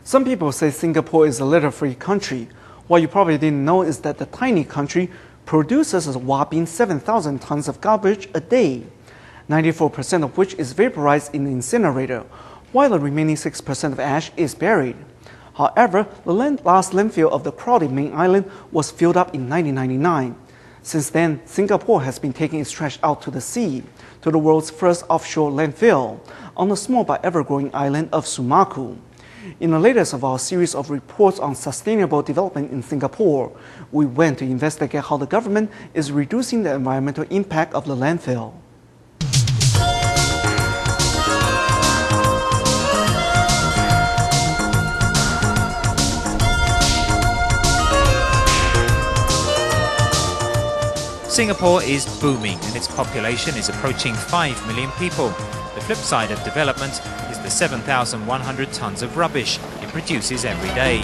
Some people say Singapore is a litter-free country. What you probably didn't know is that the tiny country produces a whopping 7,000 tons of garbage a day, 94% of which is vaporized in the incinerator, while the remaining 6% of ash is buried. However, the last landfill of the crowded main island was filled up in 1999. Since then, Singapore has been taking its trash out to the sea, to the world's first offshore landfill, on the small but ever-growing island of Sumakau. In the latest of our series of reports on sustainable development in Singapore, we went to investigate how the government is reducing the environmental impact of the landfill. Singapore is booming and its population is approaching 5 million people. The flip side of development is the 7,100 tons of rubbish it produces every day.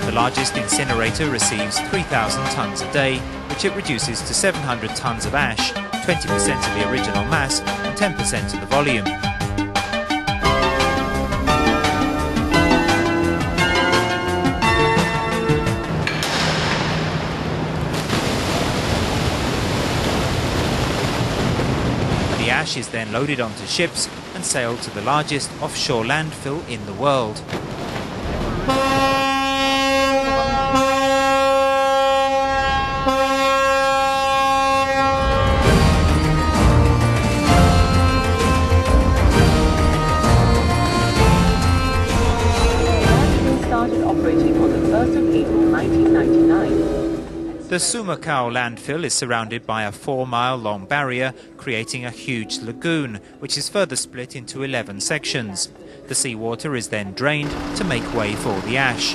The largest incinerator receives 3,000 tons a day, which it reduces to 700 tons of ash, 20% of the original mass and 10% of the volume. The ash is then loaded onto ships and sailed to the largest offshore landfill in the world. Started operating on the 1st of April 1999. The Sumakau landfill is surrounded by a 4-mile-long barrier, creating a huge lagoon, which is further split into 11 sections. The seawater is then drained to make way for the ash.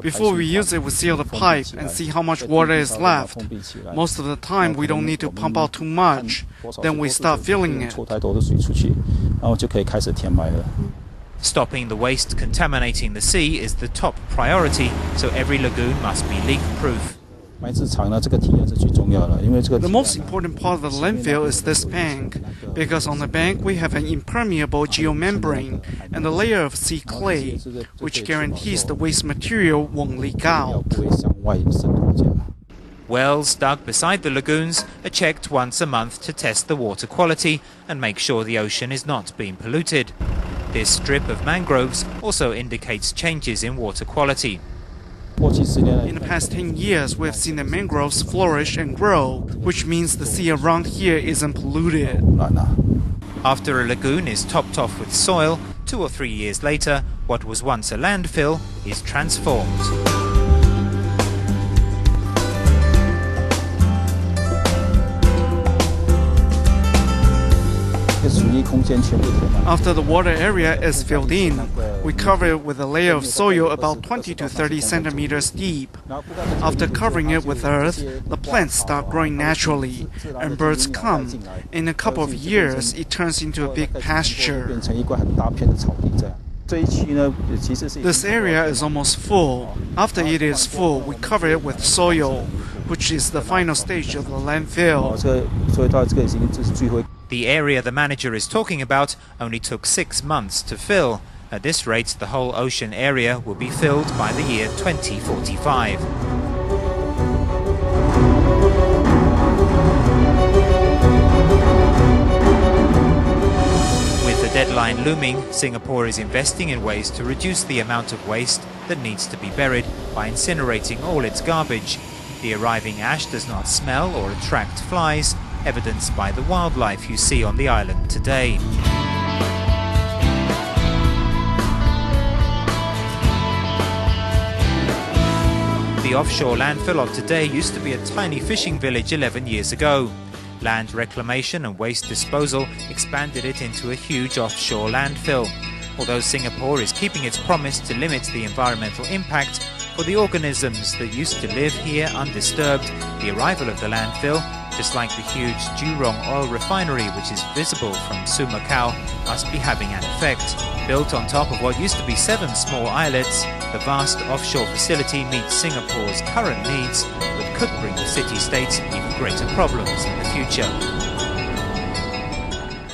Before we use it, we seal the pipe and see how much water is left. Most of the time, we don't need to pump out too much. Then we start filling it. Stopping the waste contaminating the sea is the top priority, so every lagoon must be leak-proof. The most important part of the landfill is this bank, because on the bank we have an impermeable geomembrane and a layer of sea clay, which guarantees the waste material won't leak out. Wells dug beside the lagoons are checked once a month to test the water quality and make sure the ocean is not being polluted. This strip of mangroves also indicates changes in water quality. In the past 10 years, we have seen the mangroves flourish and grow, which means the sea around here isn't polluted. After a lagoon is topped off with soil, 2 or 3 years later, what was once a landfill is transformed. After the water area is filled in, we cover it with a layer of soil about 20 to 30 centimeters deep. After covering it with earth, the plants start growing naturally, and birds come. In a couple of years, it turns into a big pasture. This area is almost full. After it is full, we cover it with soil, which is the final stage of the landfill. The area the manager is talking about only took 6 months to fill. At this rate, the whole ocean area will be filled by the year 2045. With the deadline looming, Singapore is investing in ways to reduce the amount of waste that needs to be buried by incinerating all its garbage. The arriving ash does not smell or attract flies, evidenced by the wildlife you see on the island today. The offshore landfill of today used to be a tiny fishing village 11 years ago. Land reclamation and waste disposal expanded it into a huge offshore landfill. Although Singapore is keeping its promise to limit the environmental impact, for the organisms that used to live here undisturbed, the arrival of the landfill just like the huge Jurong oil refinery which is visible from Sumakau, must be having an effect. Built on top of what used to be 7 small islets, the vast offshore facility meets Singapore's current needs, but could bring the city-states even greater problems in the future.